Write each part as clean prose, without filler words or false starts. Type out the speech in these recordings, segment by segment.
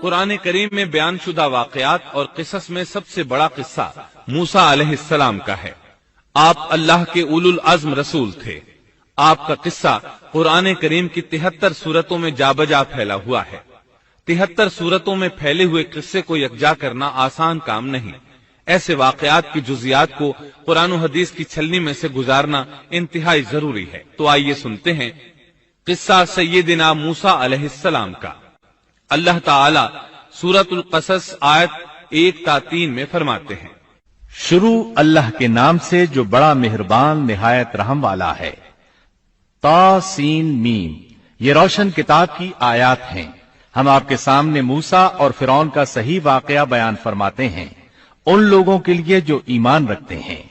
قرآن کریم میں بیان شدہ واقعات اور قصص میں سب سے بڑا قصہ موسیٰ علیہ السلام کا ہے۔ آپ اللہ کے اولو العزم رسول تھے۔ آپ کا قصہ قرآن کریم کی 73 سورتوں میں جا بجا پھیلا ہوا ہے۔ 73 سورتوں میں پھیلے ہوئے قصے کو یکجا کرنا آسان کام نہیں۔ ایسے واقعات کی جزیات کو قرآن و حدیث کی چھلنی میں سے گزارنا انتہائی ضروری ہے۔ تو آئیے سنتے ہیں قصہ سیدنا موسیٰ علیہ السلام کا۔ اللہ تعالی سورۃ القصص آیت 1 تا 3 میں فرماتے ہیں، شروع اللہ کے نام سے جو بڑا مہربان نہایت رحم والا ہے۔ تا سین میم، یہ روشن کتاب کی آیات ہیں۔ ہم آپ کے سامنے موسیٰ اور فرعون کا صحیح واقعہ بیان فرماتے ہیں ان لوگوں کے لیے جو ایمان رکھتے ہیں۔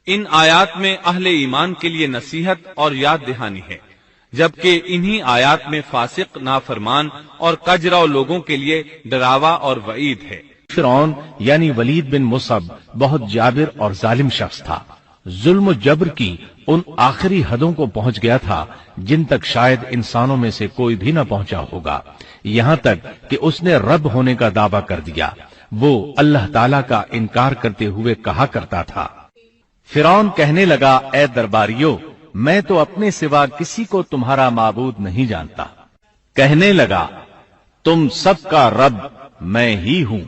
ان آیات میں اہل ایمان کے لیے نصیحت اور یاد دہانی ہے، جبکہ انہی آیات میں فاسق، نافرمان اور کجراؤ لوگوں کے لیے ڈراوا اور وعید ہے۔ فرعون یعنی ولید بن مصعب بہت جابر اور ظالم شخص تھا۔ ظلم و جبر کی ان آخری حدوں کو پہنچ گیا تھا جن تک شاید انسانوں میں سے کوئی بھی نہ پہنچا ہوگا، یہاں تک کہ اس نے رب ہونے کا دعویٰ کر دیا۔ وہ اللہ تعالیٰ کا انکار کرتے ہوئے کہا کرتا تھا۔ فرعون کہنے لگا، اے درباریو، میں تو اپنے سوا کسی کو تمہارا معبود نہیں جانتا۔ کہنے لگا، تم سب کا رب میں ہی ہوں۔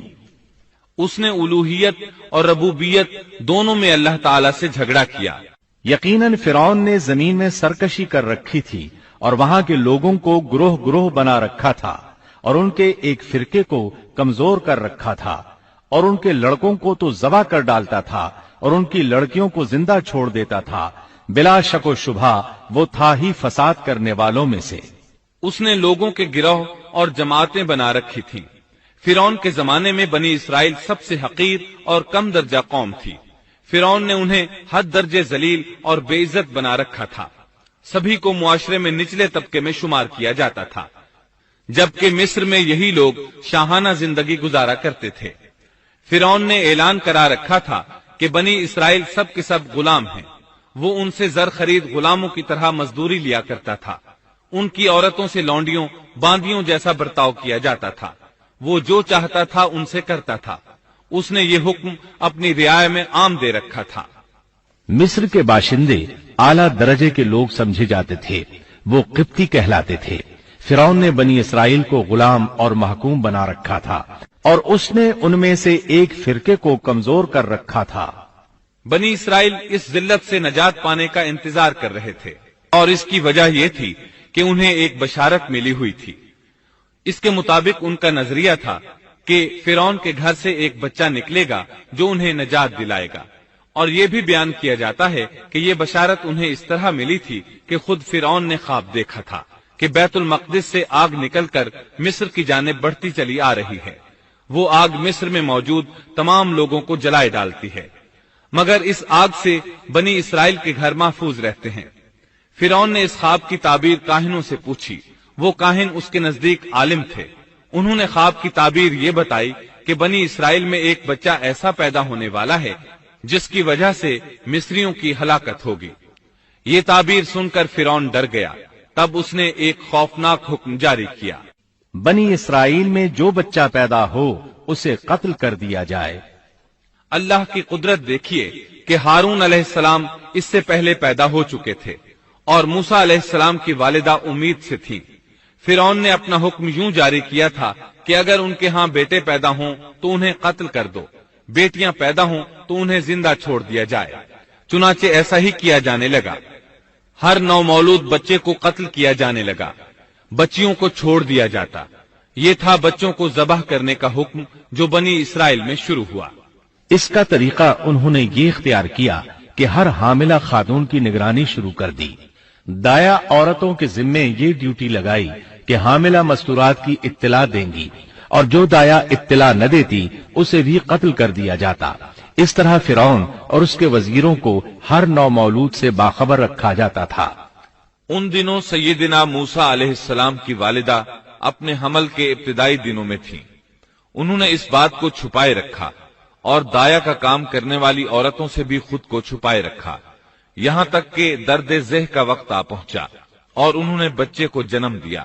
اس نے الوہیت اور ربوبیت دونوں میں اللہ تعالی سے جھگڑا کیا۔ یقیناً فرعون نے زمین میں سرکشی کر رکھی تھی اور وہاں کے لوگوں کو گروہ گروہ بنا رکھا تھا اور ان کے ایک فرقے کو کمزور کر رکھا تھا، اور ان کے لڑکوں کو تو ذبح کر ڈالتا تھا اور ان کی لڑکیوں کو زندہ چھوڑ دیتا تھا۔ بلا شک و شبہ وہ تھا ہی فساد کرنے والوں میں سے۔ اس نے لوگوں کے گروہ اور جماعتیں بنا رکھی تھیں۔ فرعون کے زمانے میں بنی اسرائیل سب سے حقیر اور کم درجہ قوم تھی۔ فرعون نے انہیں حد درجے ذلیل اور بے عزت بنا رکھا تھا۔ سبھی کو معاشرے میں نچلے طبقے میں شمار کیا جاتا تھا، جبکہ مصر میں یہی لوگ شاہانہ زندگی گزارا کرتے تھے۔ فرعون نے اعلان کرا رکھا تھا کہ بنی اسرائیل سب کے سب غلام ہیں۔ وہ ان سے زر خرید غلاموں کی طرح مزدوری لیا کرتا تھا۔ ان کی عورتوں سے لونڈیوں باندیوں جیسا برتاؤ کیا جاتا تھا۔ وہ جو چاہتا تھا ان سے کرتا تھا۔ اس نے یہ حکم اپنی رعایا میں عام دے رکھا تھا۔ مصر کے باشندے اعلیٰ درجے کے لوگ سمجھے جاتے تھے، وہ قبطی کہلاتے تھے۔ فرعون نے بنی اسرائیل کو غلام اور محکوم بنا رکھا تھا، اور اس نے ان میں سے ایک فرقے کو کمزور کر رکھا تھا۔ بنی اسرائیل اس ذلت سے نجات پانے کا انتظار کر رہے تھے، اور اس کی وجہ یہ تھی کہ انہیں ایک بشارت ملی ہوئی تھی۔ اس کے مطابق ان کا نظریہ تھا کہ فرعون کے گھر سے ایک بچہ نکلے گا جو انہیں نجات دلائے گا، اور یہ بھی بیان کیا جاتا ہے کہ یہ بشارت انہیں اس طرح ملی تھی کہ خود فرعون نے خواب دیکھا تھا کہ بیت المقدس سے آگ نکل کر مصر کی جانب بڑھتی چلی آ رہی ہے۔ وہ آگ مصر میں موجود تمام لوگوں کو جلائے ڈالتی ہے، مگر اس آگ سے بنی اسرائیل کے گھر محفوظ رہتے ہیں۔ فرعون نے اس خواب کی تعبیر کاہنوں سے پوچھی۔ وہ کاہن اس کے نزدیک عالم تھے۔ انہوں نے خواب کی تعبیر یہ بتائی کہ بنی اسرائیل میں ایک بچہ ایسا پیدا ہونے والا ہے جس کی وجہ سے مصریوں کی ہلاکت ہوگی۔ یہ تعبیر سن کر فرعون ڈر گیا۔ تب اس نے ایک خوفناک حکم جاری کیا، بنی اسرائیل میں جو بچہ پیدا ہو اسے قتل کر دیا جائے۔ اللہ کی قدرت دیکھیے کہ ہارون علیہ السلام اس سے پہلے پیدا ہو چکے تھے اور موسیٰ علیہ السلام کی والدہ امید سے تھی۔ فرعون نے اپنا حکم یوں جاری کیا تھا کہ اگر ان کے ہاں بیٹے پیدا ہوں تو انہیں قتل کر دو، بیٹیاں پیدا ہوں تو انہیں زندہ چھوڑ دیا جائے۔ چنانچہ ایسا ہی کیا جانے لگا۔ ہر نو مولود بچے کو قتل کیا جانے لگا، بچیوں کو چھوڑ دیا جاتا۔ یہ تھا بچوں کو ذبح کرنے کا حکم جو بنی اسرائیل میں شروع ہوا۔ اس کا طریقہ انہوں نے یہ اختیار کیا کہ ہر حاملہ خاتون کی نگرانی شروع کر دی۔ دایا عورتوں کے ذمے یہ ڈیوٹی لگائی کہ حاملہ مستورات کی اطلاع دیں گی، اور جو دایا اطلاع نہ دیتی اسے بھی قتل کر دیا جاتا۔ اس طرح فرعون اور اس کے وزیروں کو ہر نو مولود سے باخبر رکھا جاتا تھا۔ ان دنوں سیدنا موسیٰ علیہ السلام کی والدہ اپنے حمل کے ابتدائی دنوں میں تھیں۔ انہوں نے اس بات کو چھپائے رکھا اور دایا کا کام کرنے والی عورتوں سے بھی خود کو چھپائے رکھا، یہاں تک کہ درد ذہ کا وقت آ پہنچا اور انہوں نے بچے کو جنم دیا۔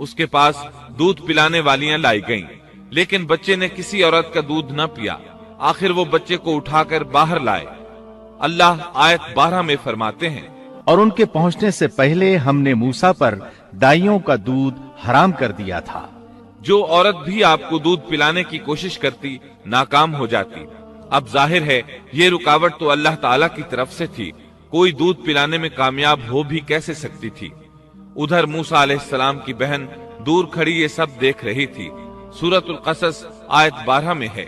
اس کے پاس دودھ پلانے والیاں لائی گئیں، لیکن بچے نے کسی عورت کا دودھ نہ پیا۔ آخر وہ بچے کو اٹھا کر باہر لائے۔ اللہ آیت 12 میں فرماتے ہیں، اور ان کے پہنچنے سے پہلے ہم نے موسیٰ پر دائیوں کا دودھ حرام کر دیا تھا۔ جو عورت بھی آپ کو دودھ پلانے کی کوشش کرتی ناکام ہو جاتی۔ اب ظاہر ہے یہ رکاوٹ تو اللہ تعالیٰ کی طرف سے تھی، کوئی دودھ پلانے میں کامیاب ہو بھی کیسے سکتی تھی۔ ادھر موسیٰ علیہ السلام کی بہن دور کھڑی یہ سب دیکھ رہی تھی۔ سورۃ القصص آیت 12 میں ہے،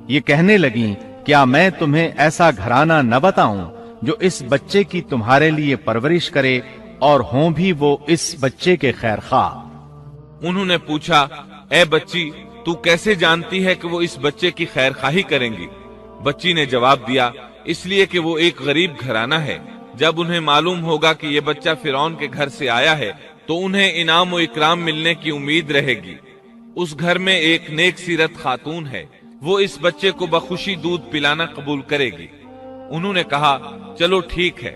یہ کہنے لگیں، کیا میں تمہیں ایسا گھرانہ نہ بتاؤں جو اس بچے کی تمہارے لیے پرورش کرے اور ہوں بھی وہ اس بچے کے خیر خواہ۔ انہوں نے پوچھا، اے بچی تو کیسے جانتی ہے کہ وہ اس بچے کی خیر خواہی کریں گی؟ بچی نے جواب دیا، اس لیے کہ وہ ایک غریب گھرانہ ہے۔ جب انہیں معلوم ہوگا کہ یہ بچہ فرعون کے گھر سے آیا ہے تو انہیں انعام و اکرام ملنے کی امید رہے گی۔ اس گھر میں ایک نیک سیرت خاتون ہے، وہ اس بچے کو بخوشی دودھ پلانا قبول کرے گی۔ انہوں نے کہا، چلو ٹھیک ہے۔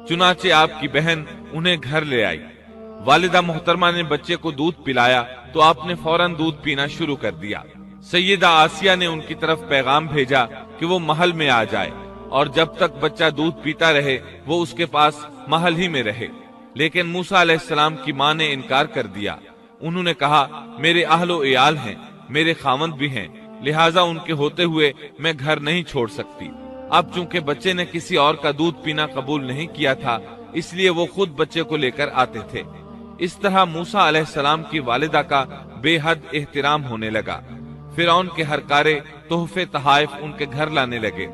چنانچہ آپ کی بہن انہیں گھر لے آئی۔ والدہ محترمہ نے بچے کو دودھ پلایا تو آپ نے فوراً دودھ پینا شروع کر دیا۔ سیدہ آسیہ نے ان کی طرف پیغام بھیجا کہ وہ محل میں آ جائے اور جب تک بچہ دودھ پیتا رہے وہ اس کے پاس محل ہی میں رہے، لیکن موسیٰ علیہ السلام کی ماں نے انکار کر دیا۔ انہوں نے کہا، میرے اہل و عیال ہیں، میرے خاوند بھی ہیں، لہٰذا ان کے ہوتے ہوئے میں گھر نہیں چھوڑ سکتی۔ اب چونکہ بچے نے کسی اور کا دودھ پینا قبول نہیں کیا تھا، اس لیے وہ خود بچے کو لے کر آتے تھے۔ اس طرح موسیٰ علیہ السلام کی والدہ کا بے حد احترام ہونے لگا۔ فرعون کے ہر کارے تحفے تحائف ان کے گھر لانے لگے۔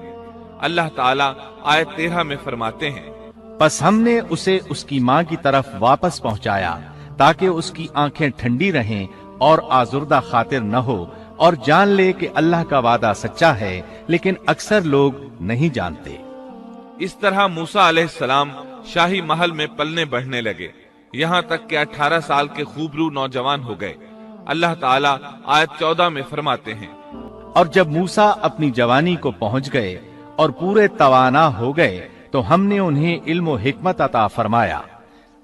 اللہ تعالیٰ آیت 13 میں فرماتے ہیں، پس ہم نے اسے اس کی ماں کی طرف واپس پہنچایا تاکہ اس کی آنکھیں ٹھنڈی رہیں اور آزردہ خاطر نہ ہو، اور جان لے کہ اللہ کا وعدہ سچا ہے، لیکن اکثر لوگ نہیں جانتے۔ اس طرح موسیٰ علیہ السلام شاہی محل میں پلنے بڑھنے لگے، یہاں تک کہ 18 سال کے خوبرو نوجوان ہو گئے۔ اللہ تعالیٰ آیت 14 میں فرماتے ہیں، اور جب موسیٰ اپنی جوانی کو پہنچ گئے اور پورے توانا ہو گئے تو ہم نے انہیں علم و حکمت عطا فرمایا۔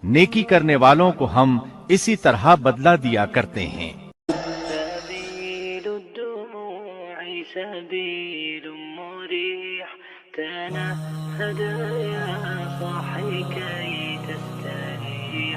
نیکی کرنے والوں کو ہم اسی طرح بدلہ دیا کرتے ہیں۔ سبيل مريح تنهد يا صاحي كي تستريح